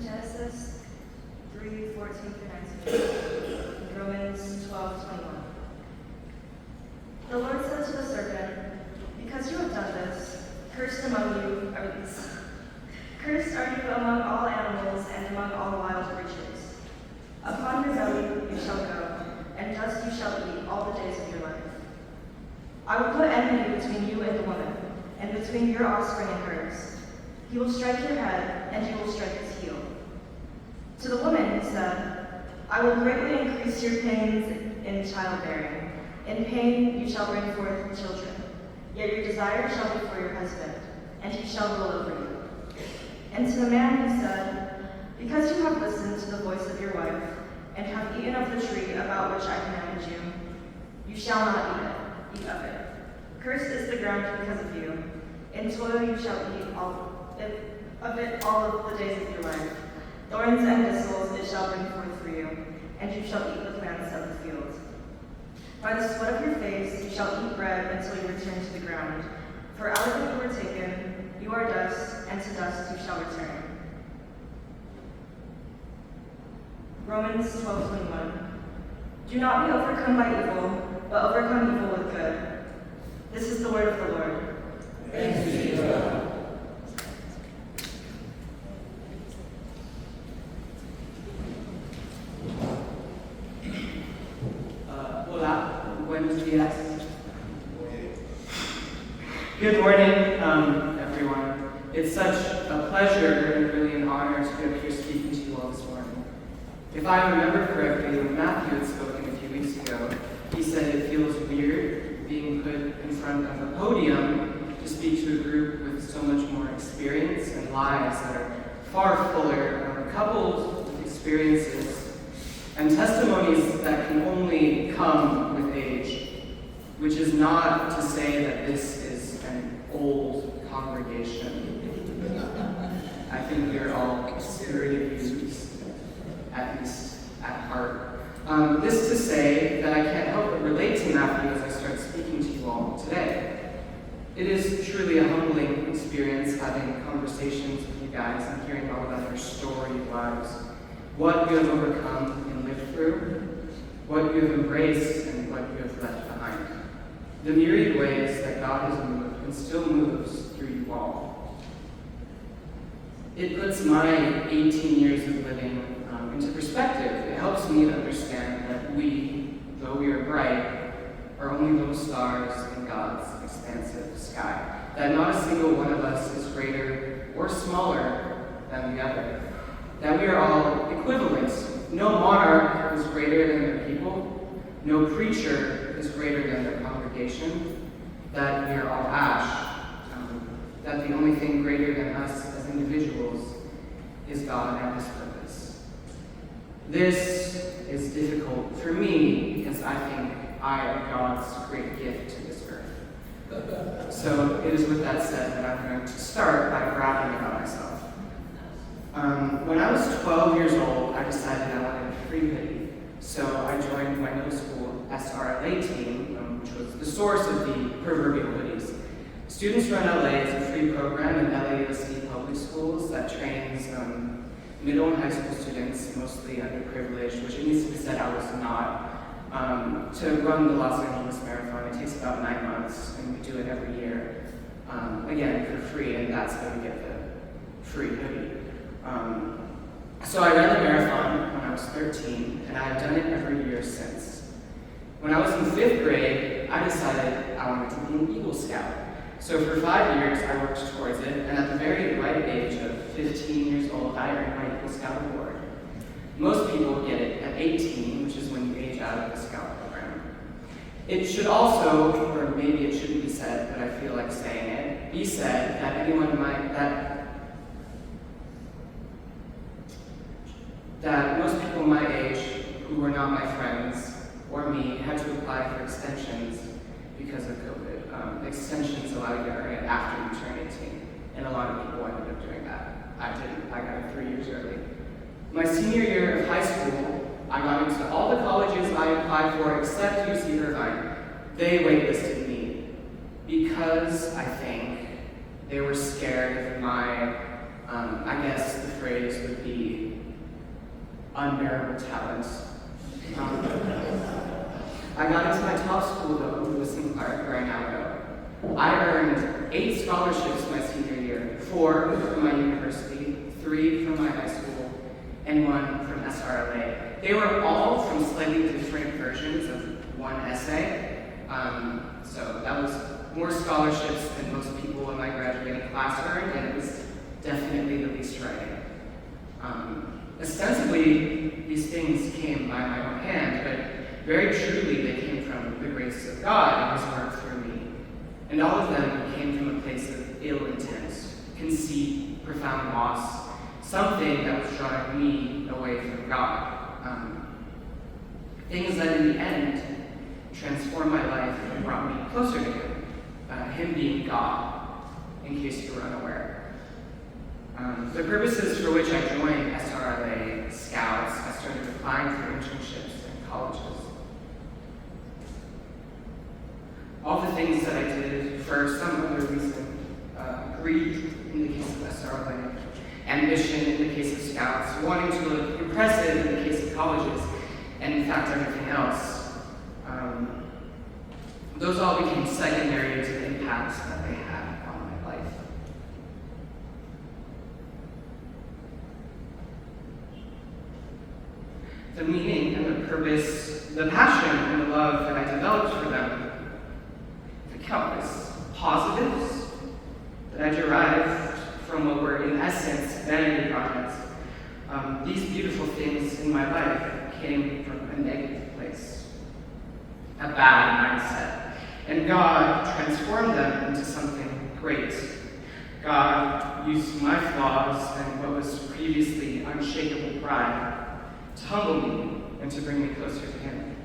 Genesis 3:14 through 19, and Romans 12:21. The Lord said to the serpent, "Because you have done this, cursed are you among all animals and among all wild creatures. Upon your belly you shall go, and dust you shall eat all the days of your life. I will put enmity between you and the woman, and between your offspring and hers. He will strike your head, and you will strike his heel." To the woman he said, "I will greatly increase your pains in childbearing. In pain you shall bring forth children. Yet your desire shall be for your husband, and he shall rule over you." And to the man he said, "Because you have listened to the voice of your wife, and have eaten of the tree about which I commanded you, you shall not eat of it. Cursed is the ground because of you. In toil you shall eat of it all of the days of your life. Thorns and thistles it shall bring forth for you, and you shall eat the plants of the field. By the sweat of your face you shall eat bread until you return to the ground. For out of it you were taken, you are dust, and to dust you shall return." Romans 12:21. Do not be overcome by evil, but overcome evil with good. This is the word of the Lord. Thanks be to God. Hola, buenos dias. Good morning, everyone. It's such a pleasure and really an honor to be up here speaking to you all this morning. If I remember correctly, when Matthew had spoken a few weeks ago, he said it feels weird being put in front of a podium to speak to a group with so much more experience and lives that are far fuller, coupled with experiences and testimonies that can only come with age, which is not to say that this is an old congregation. I think we are all very used, at least at heart. This to say that I can't help but relate to Matthew as I start speaking to you all today. It is truly a humbling experience having conversations with you guys and hearing all about your storied lives, what you have overcome and lived through, what you have embraced and what you have left behind, the myriad ways that God has moved and still moves through you all. It puts my 18 years of living into perspective. It helps me to understand that we, though we are bright, are only little stars in God's expansive sky. That not a single one of us is greater or smaller than the other. That we are all equivalent. No monarch is greater than their people. No preacher is greater than their congregation. That we are all ash. That the only thing greater than us as individuals is God and His purpose. This is difficult for me because I think I am God's great gift to this earth. So it is with that said that I'm going to start by bragging about myself. When I was 12 years old, I decided I wanted a free hoodie. So I joined my middle school SRLA team, which was the source of the proverbial hoodies. Students Run LA is a free program in LAUSD public schools that trains middle and high school students, mostly underprivileged, which it needs to be said I was not, to run the Los Angeles Marathon. It takes about 9 months, and we do it every year, again, for free, and that's how we get the free hoodie. So I ran the marathon when I was 13, and I've done it every year since. When I was in 5th grade, I decided I wanted to be an Eagle Scout. So for 5 years, I worked towards it, and at the very ripe age of 15 years old, I earned my Eagle Scout award. Most people get it at 18, which is when you age out of the Scout program. It should also, or maybe it shouldn't be said, but I feel like saying it, be said that that most people my age who were not my friends or me had to apply for extensions because of COVID. Extensions allow you to earn it after you turn 18, and a lot of people ended up doing that. I didn't. I got it 3 years early. My senior year of high school, I got into all the colleges I applied for except UC Irvine. They waitlisted me because I think they were scared of my, I guess the phrase would be unbearable talents. I got into my top school, though, Lewis & Clark, where I now go. I earned 8 scholarships my senior year, 4 from my university, 3 from my high school, and 1 from SRLA. They were all from slightly different versions of one essay. So that was more scholarships than most people in my graduating class earned, and it was definitely the least writing. Ostensibly, these things came by my own hand, but very truly they came from the grace of God and His work through me. And all of them came from a place of ill intent, conceit, profound loss, something that was drawing me away from God. Things that in the end transformed my life and brought me closer to Him, Him being God, in case you were unaware. The purposes for which I joined SRLA Scouts, I started applying for internships in colleges. All the things that I did for some other reason, greed in the case of SRLA, ambition in the case of Scouts, wanting to look impressive in the case of colleges, and in fact everything else, those all became secondary to the impacts that they had on my life. The meaning and the purpose, the passion and the love that I developed for them, the countless positives that I derived from what were in essence vanity projects, these beautiful things in my life came from a negative place, a bad mindset. And God transformed them into something great. God used my flaws and what was previously unshakable pride to humble me and to bring me closer to Him.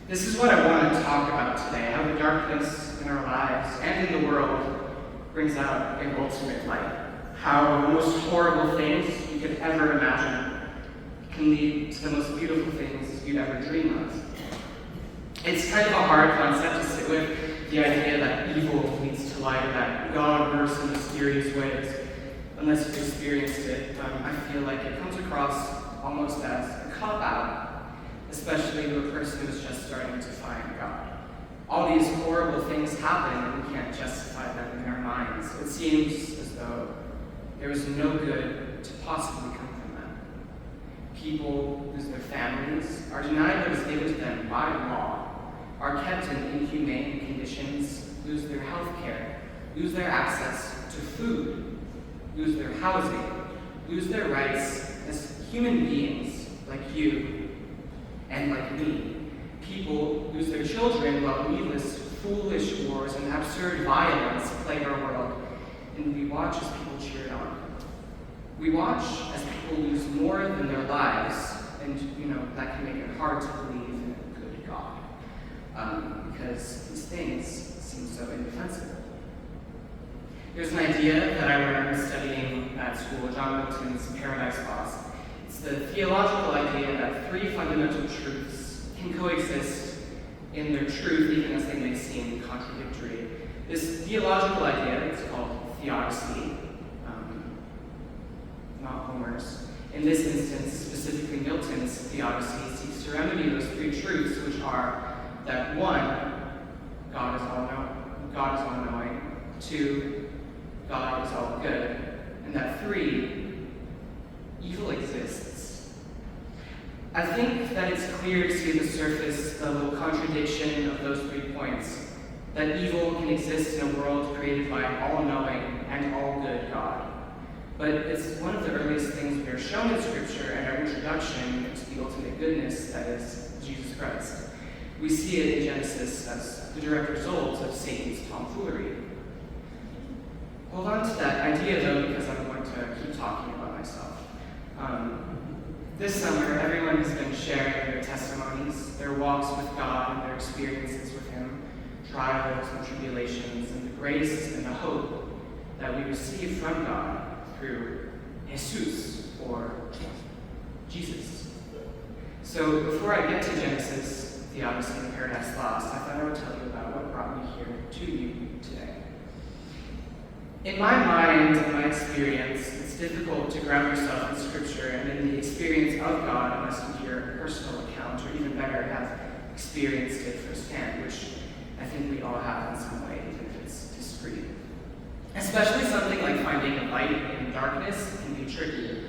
This is what I want to talk about today, how the darkness in our lives and in the world brings out an ultimate light. How the most horrible things you could ever imagine can lead to the most beautiful things you'd ever dream of. It's kind of a hard concept to sit with, the idea that evil leads to light, that God works in mysterious ways. Unless you've experienced it, I feel like it comes across almost as a cop-out, especially to a person who's just starting to find God. All these horrible things happen and we can't justify them in our minds. It seems as though there is no good to possibly come from them. People lose their families, are denied what is given to them by law, are kept in inhumane conditions, lose their health care, lose their access to food, lose their housing, lose their rights as human beings like you and like me. People lose their children while needless, foolish wars and absurd violence plague our world, and we watch as people cheer it on. We watch as people lose more than their lives, and that can make it hard to believe in a good God, because these things seem so indefensible. There's an idea that I learned studying at school, John Milton's Paradise Lost. It's the theological idea that 3 fundamental truths can coexist in their truth even as they may seem contradictory. This theological idea is called theodicy, not Homer's. In this instance, specifically Milton's theodicy seeks to remedy those 3 truths, which are that 1, God is all-knowing, 2, God is all good, and that 3, evil exists. I think that it's clear to see the surface the little contradiction of those 3 points, that evil can exist in a world created by an all-knowing and all-good God. But it's one of the earliest things we are shown in Scripture and our introduction to the ultimate goodness that is Jesus Christ. We see it in Genesis as the direct result of Satan's tomfoolery. Hold on to that idea, though, because I'm going to keep talking about myself. This summer, everyone has been sharing their testimonies, their walks with God and their experiences with Him, trials and tribulations, and the grace and the hope that we receive from God through Jesus, or Jesus. So before I get to Genesis, Theodicy, and Paradise Lost, I thought I would tell you about what brought me here to you today. In my mind and my experience, it's difficult to ground yourself in Scripture and in the experience of God unless you hear a personal account, or even better, have experienced it firsthand, which I think we all have in some way, even if it's discreet. Especially something like finding a light in darkness can be tricky.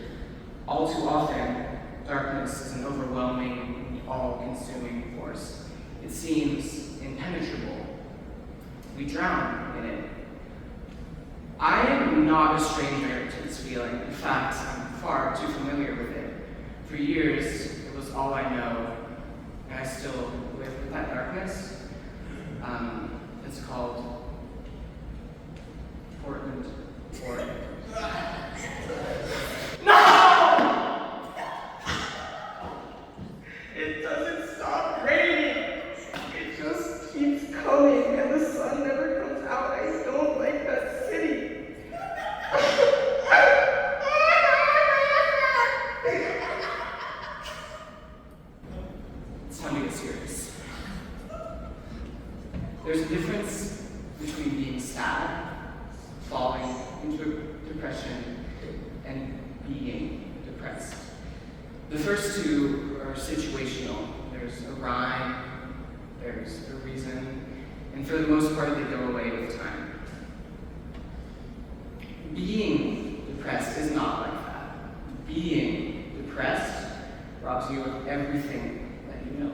All too often, darkness is an overwhelming, all-consuming force. It seems impenetrable. We drown in it. I am not a stranger to this feeling. In fact, I'm far too familiar with it. For years, it was all I know, and I still live with that darkness. It's called Portland, Oregon. No! It doesn't stop raining. It just keeps coming, and the sun never comes out. I don't like that city. It's time to get serious. There's a difference between being sad, falling into depression, and being depressed. The first two are situational. There's a rhyme, there's a reason, and for the most part, they go away with time. Being depressed is not like that. Being depressed robs you of everything that you know.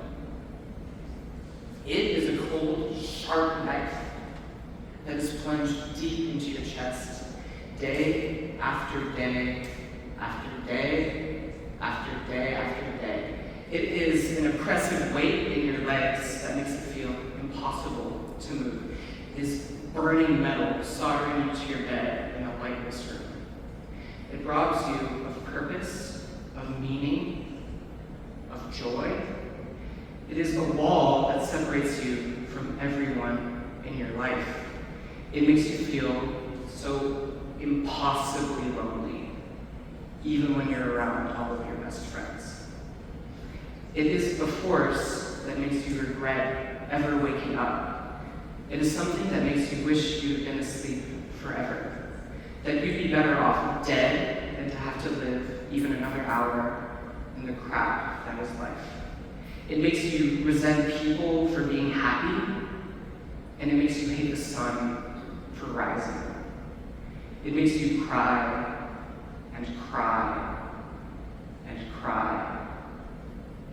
It is a cold, sharp knife that is plunged deep into your chest, day after day, after day, after day, after day. It is an oppressive weight in your legs that makes it feel impossible to move. It is burning metal soldering you to your bed in a lightless room. It robs you of purpose, of meaning, of joy. It is a wall that separates you from everyone in your life. It makes you feel so impossibly lonely, even when you're around all of your best friends. It is a force that makes you regret ever waking up. It is something that makes you wish you'd been asleep forever, that you'd be better off dead than to have to live even another hour in the crap that is life. It makes you resent people for being happy, and it makes you hate the sun for rising. It makes you cry and cry and cry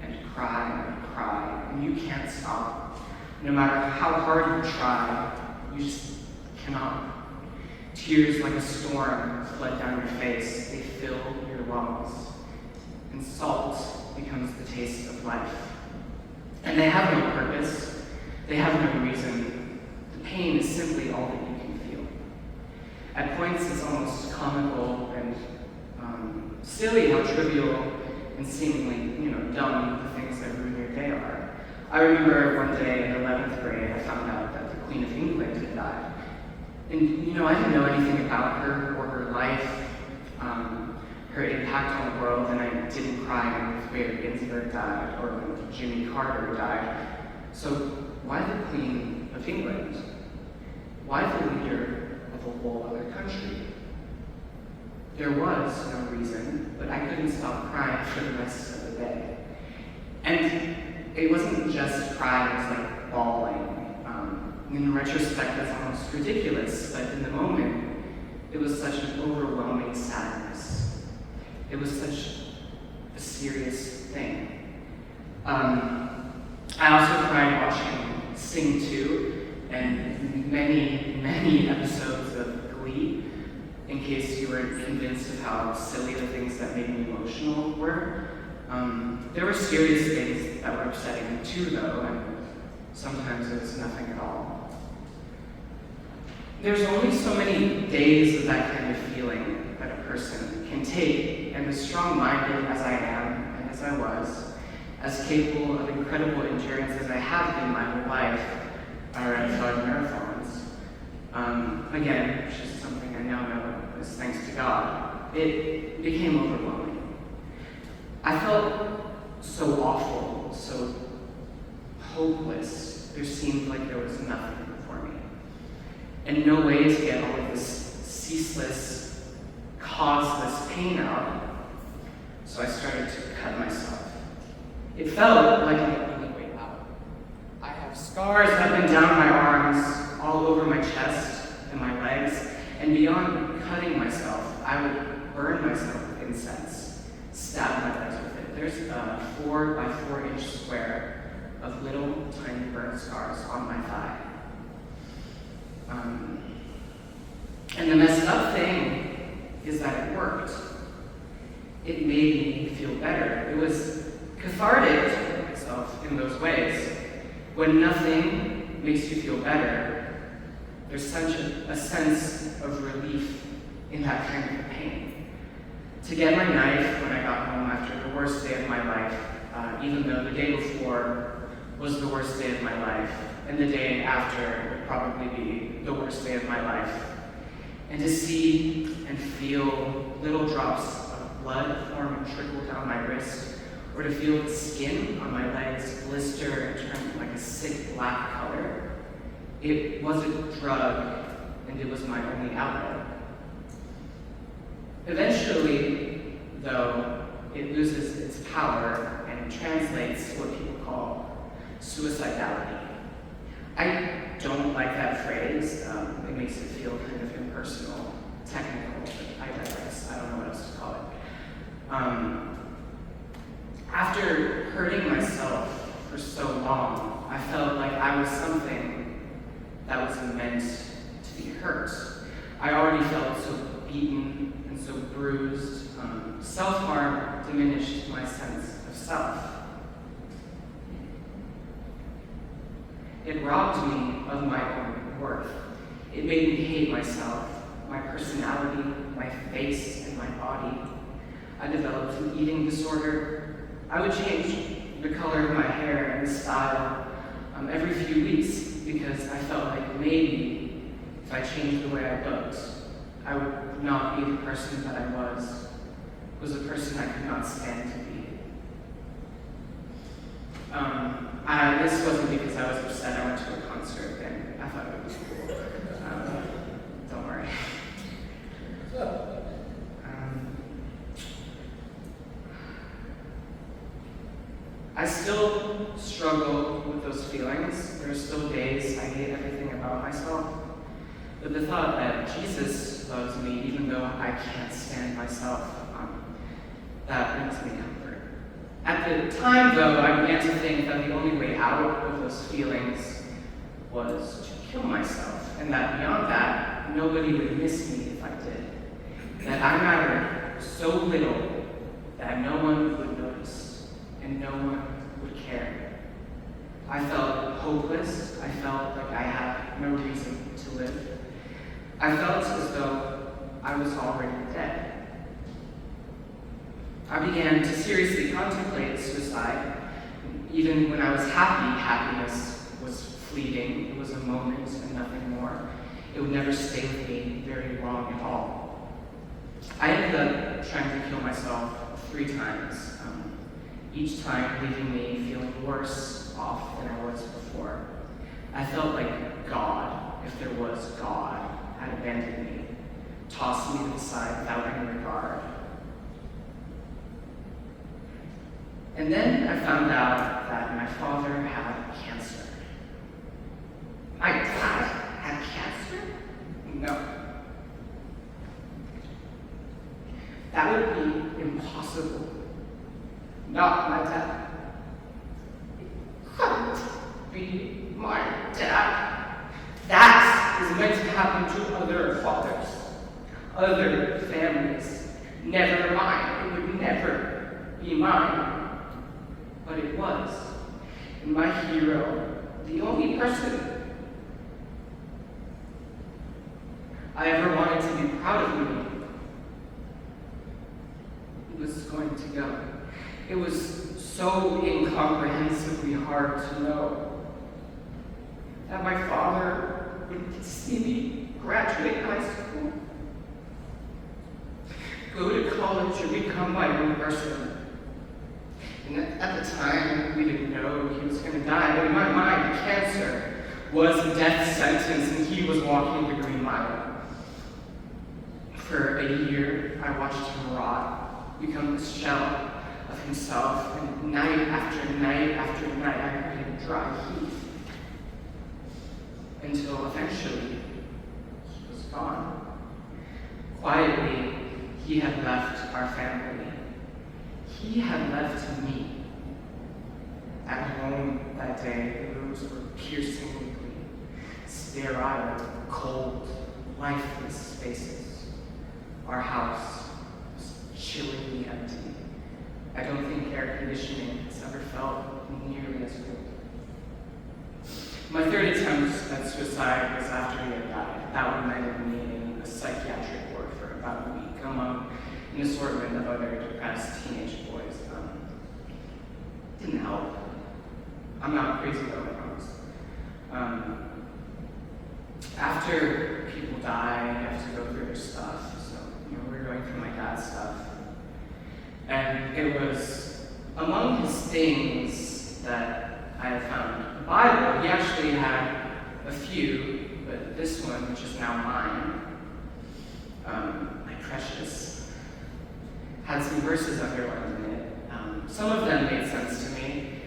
and cry and cry, and you can't stop. No matter how hard you try, you just cannot. Tears like a storm flood down your face. They fill your lungs, and salt becomes the taste of life. And they have no purpose. They have no reason. The pain is simply all that you can feel. At points, it's almost comical and silly how trivial and seemingly, dumb the things that ruin your day are. I remember one day in 11th grade, I found out that the Queen of England had died. And, I didn't know anything about her or her life, her impact on the world, and I didn't cry when Ruth Bader Ginsburg died or when Jimmy Carter died. So why the Queen of England? Why the leader of a whole other country? There was no reason, but I couldn't stop crying for the rest of the day. And it wasn't just crying, it was like bawling. In retrospect, that's almost ridiculous, but in the moment, it was such an overwhelming sadness. It was such a serious thing. I also cried watching Sing 2 and many episodes of Glee, in case you were convinced of how silly the things that made me emotional were. There were serious things that were upsetting too, though, and sometimes it was nothing at all. There's only so many days of that kind of feeling that a person can take, and as strong-minded as I am, and as I was, as capable of incredible endurance as I have been my whole life, I ran 5 marathons. Again, which is something I now know is thanks to God. It became overwhelming. I felt so awful, so hopeless. There seemed like there was nothing for me, and no way to get all of this ceaseless, causeless pain out. So I started to cut myself. It felt like the only way out. I have scars up and down my arms, all over my chest and my legs, and beyond cutting myself, I would burn myself with incense, stab my legs with it. There's a 4 by 4 inch square of little tiny burn scars on my thigh. And the messed up thing is that it worked. It made me feel better. It was cathartic to hurt myself in those ways. When nothing makes you feel better, there's such a sense of relief in that kind of pain. To get my knife when I got home after the worst day of my life, even though the day before was the worst day of my life, and the day after would probably be the worst day of my life, and to see and feel little drops of blood form and trickle down my wrist, or to feel the skin on my legs blister and turn like a sick black color. It was a drug, and it was my only outlet. Eventually, though, it loses its power and translates to what people call suicidality. I don't like that phrase. It makes it feel kind of impersonal, technical, but I digress. I don't know what else to call it. After hurting myself for so long, I felt like I was something that was meant to be hurt. I already felt so beaten and so bruised. Self-harm diminished my sense of self. It robbed me of my own worth. It made me hate myself, my personality, my face, and my body. I developed an eating disorder. I would change the color of my hair and style every few weeks because I felt like maybe if I changed the way I looked, I would not be the person that I was a person I could not stand to be. This wasn't because I was upset. I went to a concert and I thought it was cool. Don't worry. I still struggle with those feelings. There are still days I hate everything about myself. But the thought that Jesus loves me even though I can't stand myself, that brings me comfort. At the time, though, I began to think that the only way out of those feelings was to kill myself, and that beyond that, nobody would miss me if I did. That I mattered so little that no one would notice, and no one would care. I felt hopeless. I felt like I had no reason to live. I felt as though I was already dead. I began to seriously contemplate suicide. Even when I was happy, happiness was fleeting. It was a moment and nothing more. It would never stay with me very long at all. I ended up trying to kill myself 3 times, each time leaving me feeling worse off than I was before. I felt like God, if there was God, had abandoned me, tossed me to the side without any regard. And then I found out that my father had cancer. My dad had cancer? No. That would be impossible. Not my dad. It couldn't be my dad. That is meant to happen to other fathers, other families. Never mine. It would never be mine. But it was. And my hero, the only person I ever wanted to be proud of me, was going to go. It was so incomprehensibly hard to know that my father would see me graduate high school, go to college, and become my own person. And at the time, we didn't know he was going to die, but in my mind, cancer was a death sentence, and he was walking the Green Mile. For a year, I watched him rot, become this shell of himself, and night after night after night, I heard him dry heave. Until eventually, he was gone. Quietly, he had left our family. He had left me. At home that day, the rooms were piercingly clean, sterile, cold, lifeless spaces. Our house was chillingly empty. I don't think air conditioning has ever felt nearly as good. My third attempt at suicide was after he had died. That one landed me in a psychiatric ward for about a week among an assortment of other depressed teenage boys. Didn't help. I'm not crazy though, I promise. After people die, you have to go through their stuff. So, we're going through my dad's stuff. And it was among his things that I had found the Bible. He actually had a few, but this one, which is now mine, my precious, had some verses underlined in it. Some of them made sense to me.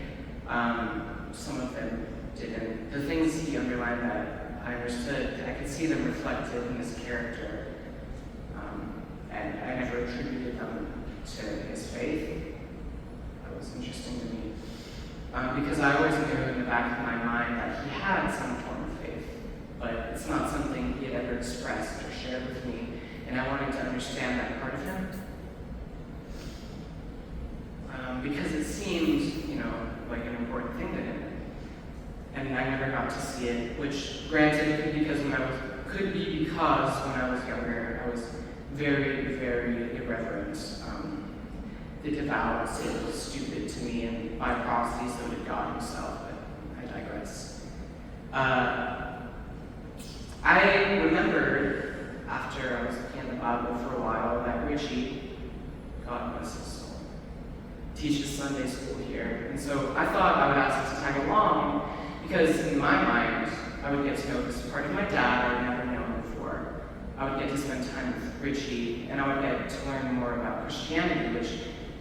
Some of them didn't. The things he underlined that I understood, I could see them reflected in his character. And I never attributed them to his faith. That was interesting to me. Because I always knew in the back of my mind that he had some form of faith, but it's not something he had ever expressed or shared with me, and I wanted to understand that part of him. Because it seemed, like an important thing to him. And I never got to see it, which granted could be because when I was younger, I was very, very irreverent. The devout sin was stupid to me, and by proxy, so did God himself, but I digress. I remembered, after I was looking at the Bible for a while, that Richie, God bless his soul, teaches Sunday school here. And so I thought I would ask him to tag along, because in my mind, I would get to know this part of my dad I had never known before. I would get to spend time with Richie, and I would get to learn more about Christianity, which,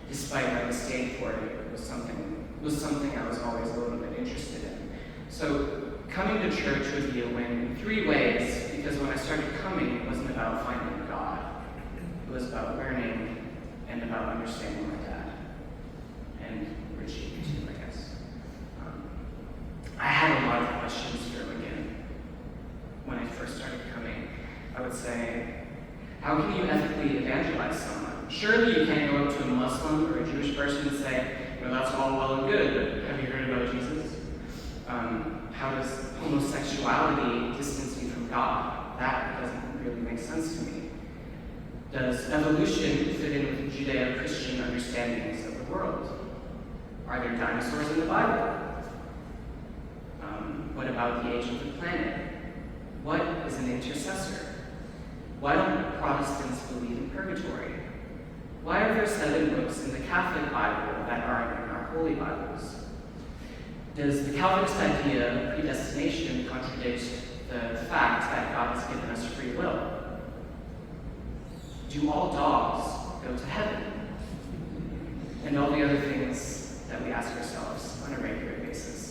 despite my disdain for it, was something I was always a little bit interested in. So coming to church would be a win in three ways, because when I started coming, it wasn't about finding God. It was about learning and about understanding my dad. And Richie, too, I guess. I had a lot of questions for him again. When I first started coming, I would say, how can you ethically evangelize someone? Surely you can't go up to a Muslim or a Jewish person and say, that's all well and good, but have you heard about Jesus? How does homosexuality distance you from God? That doesn't really make sense to me. Does evolution fit in with Judeo-Christian understandings of the world? Are there dinosaurs in the Bible? What about the age of the planet? What is an intercessor? Why don't Protestants believe in purgatory? Why are there 7 books in the Catholic Bible that aren't in our holy Bibles? Does the Calvinist idea of predestination contradict the fact that God has given us free will? Do all dogs go to heaven? And all the other things that we ask ourselves on a regular basis.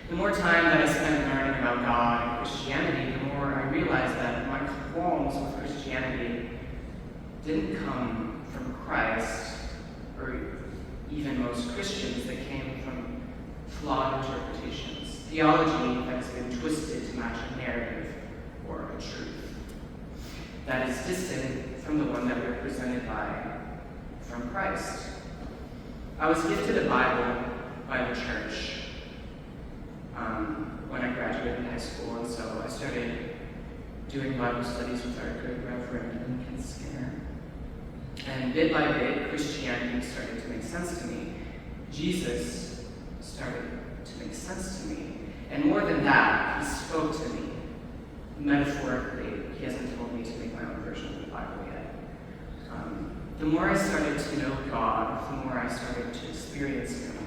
The more time that I spent learning about God and Christianity, the more I realized that my qualms with Christianity didn't come from Christ, or even most Christians. They came from flawed interpretations, theology that has been twisted to match a narrative or a truth that is distant from the one that we're presented from Christ. I was gifted a Bible by the church when I graduated high school, and so I started doing Bible studies with our good Reverend Lincoln Skinner. And bit by bit, Christianity started to make sense to me. Jesus started to make sense to me. And more than that, he spoke to me. Metaphorically, he hasn't told me to make my own version of the Bible yet. The more I started to know God, the more I started to experience him.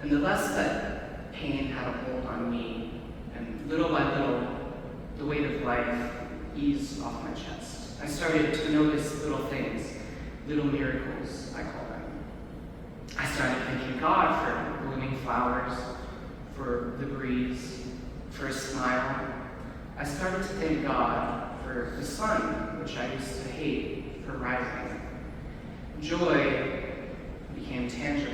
And the less that pain had a hold on me, and little by little, the weight of life eased off my chest. I started to notice little things, little miracles, I call them. I started thanking God for blooming flowers, for the breeze, for a smile. I started to thank God for the sun, which I used to hate, for rising. Joy became tangible.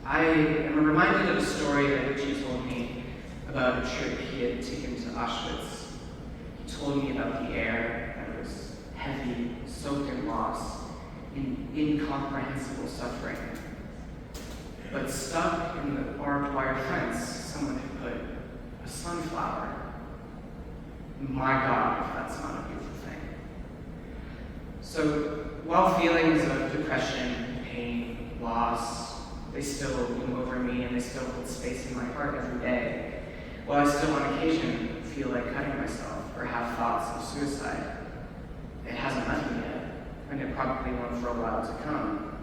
I am reminded of a story that Richie told me about a trip he had taken to Auschwitz. He told me about the air that was heavy, soaked in loss, in incomprehensible suffering. But stuck in the barbed wire fence, someone had put a sunflower. My God, if that's not a beautiful thing. So while feelings of depression, pain, loss, they still loom over me and they still hold space in my heart every day, while I still on occasion feel like cutting myself or have thoughts of suicide, it hasn't left me yet, and it probably won't for a while to come.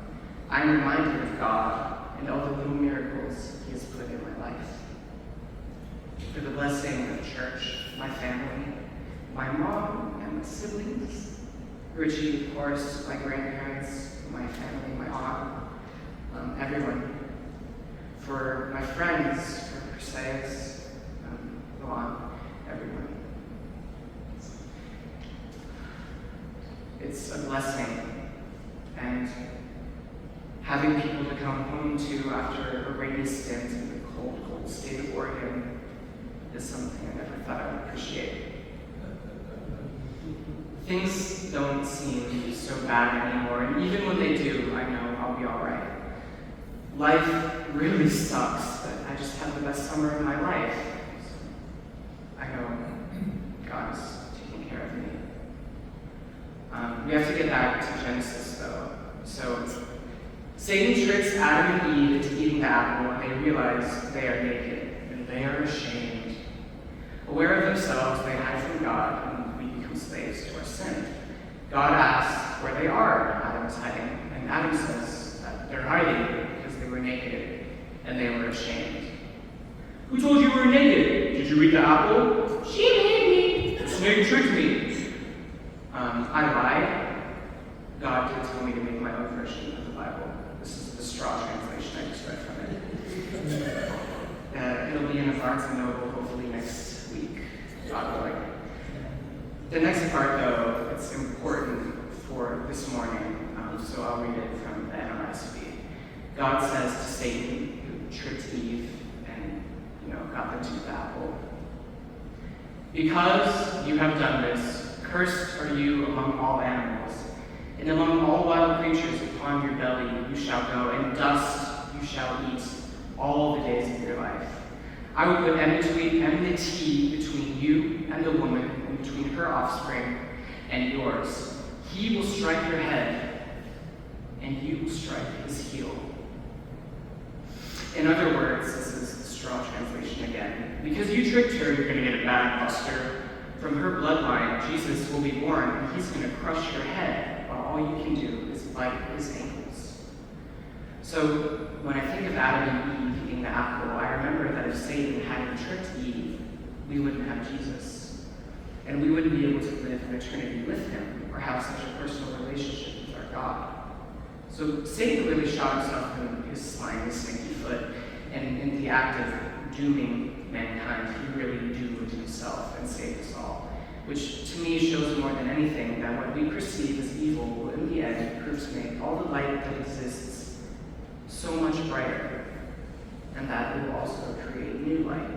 I'm reminded of God and all the little miracles He has put in my life. For the blessing of church, my family, my mom and my siblings, Richie, of course, my grandparents, my family, my aunt, everyone. For my friends, for Perseis, everyone. It's a blessing, and having people to come home to after a rainy stint in the cold, cold state of Oregon is something I never thought I would appreciate. Things don't seem so bad anymore, and even when they do, I know I'll be all right. Life really sucks, but I just had the best summer of my life. So I know God is taking care of me. We have to get back to Genesis, though. So Satan tricks Adam and Eve into eating the apple, and they realize they are naked, and they are ashamed. Aware of themselves, they hide from God, and we become slaves to our sin. God asks where they are. Adam is hiding, and Adam says that they're hiding because they were naked, and they were ashamed. Who told you we were naked? Did you eat the apple? She made me. The snake tricked me. I lied. God did tell me to make my own version of the Bible. This is the Straw translation I just read from it. It'll be in a Barnes & Noble hopefully next week, God willing. The next part, though, it's important for this morning, so I'll read it from the NRSV. God says to Satan, who tricked Eve and got them to eat the apple, "Because you have done this, cursed are you among all animals, and among all wild creatures upon your belly you shall go, and dust you shall eat all the days of your life. I will put enmity between you and the woman, and between her offspring and yours. He will strike your head, and you will strike his heel." In other words, this is the Straw translation again, because you tricked her, you're going to get it back, Buster. From her bloodline, Jesus will be born, and he's going to crush your head, while all you can do is bite his ankles. So when I think of Adam and Eve eating the apple, I remember that if Satan hadn't tricked Eve, we wouldn't have Jesus. And we wouldn't be able to live an eternity with him, or have such a personal relationship with our God. So Satan really shot himself in his slimy, sneaky foot, and in the act of dooming mankind, he really doomed himself and saved us all. Which to me shows more than anything that what we perceive as evil will in the end prove to make all the light that exists so much brighter, and that it will also create new light.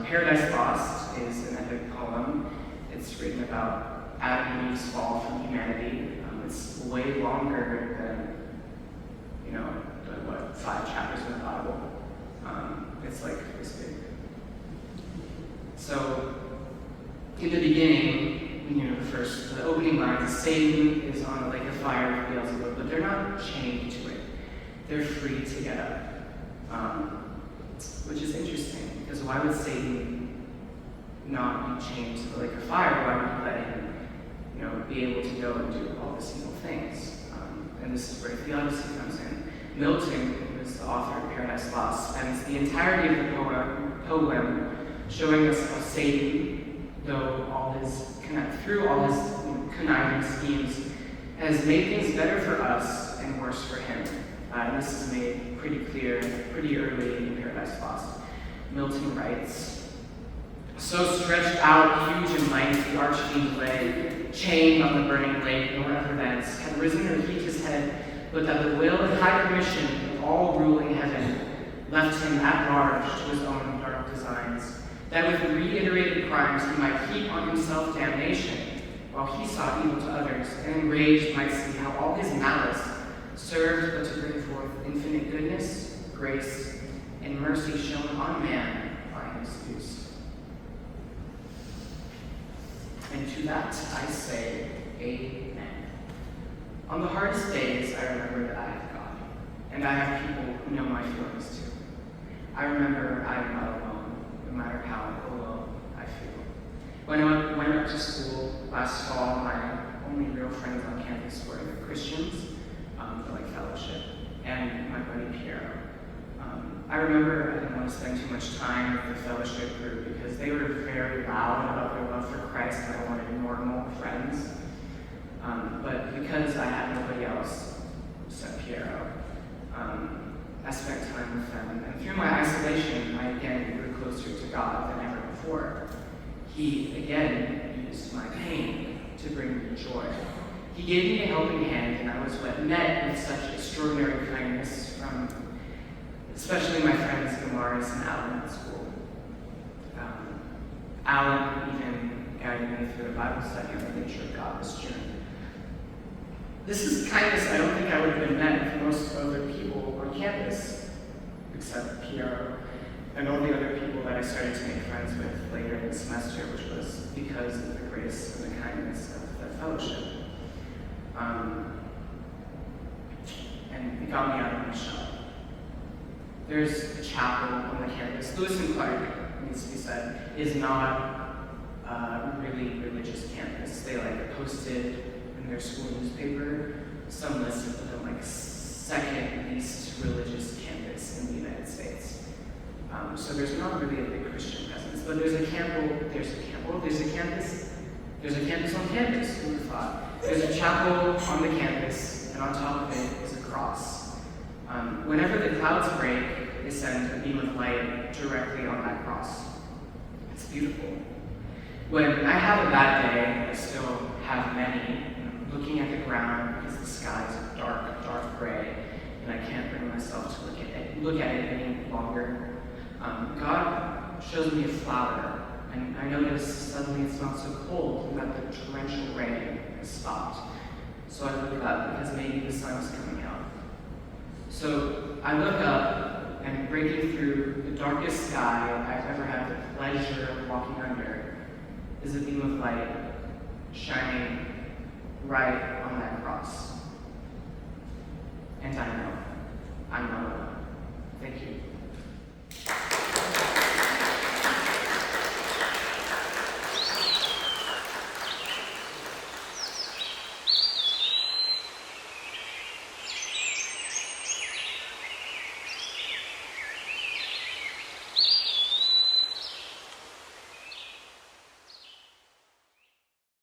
Paradise Lost is an epic poem. It's written about Adam and Eve's fall from humanity. It's way longer than, the 5 chapters in the Bible. It's like this big. So, in the beginning, the opening line is Satan is on a lake of fire with Beelzebub, but they're not chained to it. They're free to get up. Which is interesting, because why would Satan not be chained to the lake of fire? Why would he let him, be able to go and do all these evil things? And this is where theodicy comes in. Milton, who is the author of Paradise Lost, spends the entirety of the poem showing us how Satan through all his conniving schemes, has made things better for us and worse for him. And this is made pretty clear pretty early in Paradise Lost. Milton writes, "So stretched out, huge and mighty, the archfiend lay, chained on the burning lake, nor ever thence had risen or heaved his head, but that the will and high permission of all ruling heaven left him at large to his own dark designs, that with reiterated crimes he might heap on himself damnation, while he sought evil to others, and enraged might see how all his malice served but to bring forth infinite goodness, grace, and mercy shown on man by his use." And to that I say, amen. On the hardest days, I remember that I have God, and I have people who know my feelings too. I remember I am not alone, no matter how alone I feel. When I went up to school last fall, my only real friends on campus were the Christians, like fellowship, and my buddy Piero. I remember I didn't want to spend too much time with the fellowship group because they were very loud about their love for Christ and I wanted normal friends. But because I had nobody else except Piero, I spent time with them. And through my isolation, I again grew closer to God than ever before. He again used my pain to bring me joy. He gave me a helping hand, and I was met with such extraordinary kindness from especially my friends Gamaris and Alan at school. Alan even guided me through a Bible study on the nature of God this June. This is kindness I don't think I would have been met with most other people on campus, except Piero and all the other people that I started to make friends with later in the semester, which was because of the grace and the kindness of the fellowship. And it got me out of my shell. There's a chapel on the campus. Lewis and Clark, needs to be said, is not a really religious campus. They posted in their school newspaper some list of the second least religious campus in the United States. So there's not really a big Christian presence, but there's a campus on campus, who would have thought? There's a chapel on the campus, and on top of it is a cross. Whenever the clouds break, they send a beam of light directly on that cross. It's beautiful. When I have a bad day, I still have many, looking at the ground because the sky is dark, dark gray, and I can't bring myself to look at it any longer. God shows me a flower, and I notice suddenly it's not so cold and that the torrential rain has stopped. So I look up because maybe the sun is coming out. So I look up, and breaking through the darkest sky I've ever had the pleasure of walking under is a beam of light shining right on that cross. And I know I'm not alone.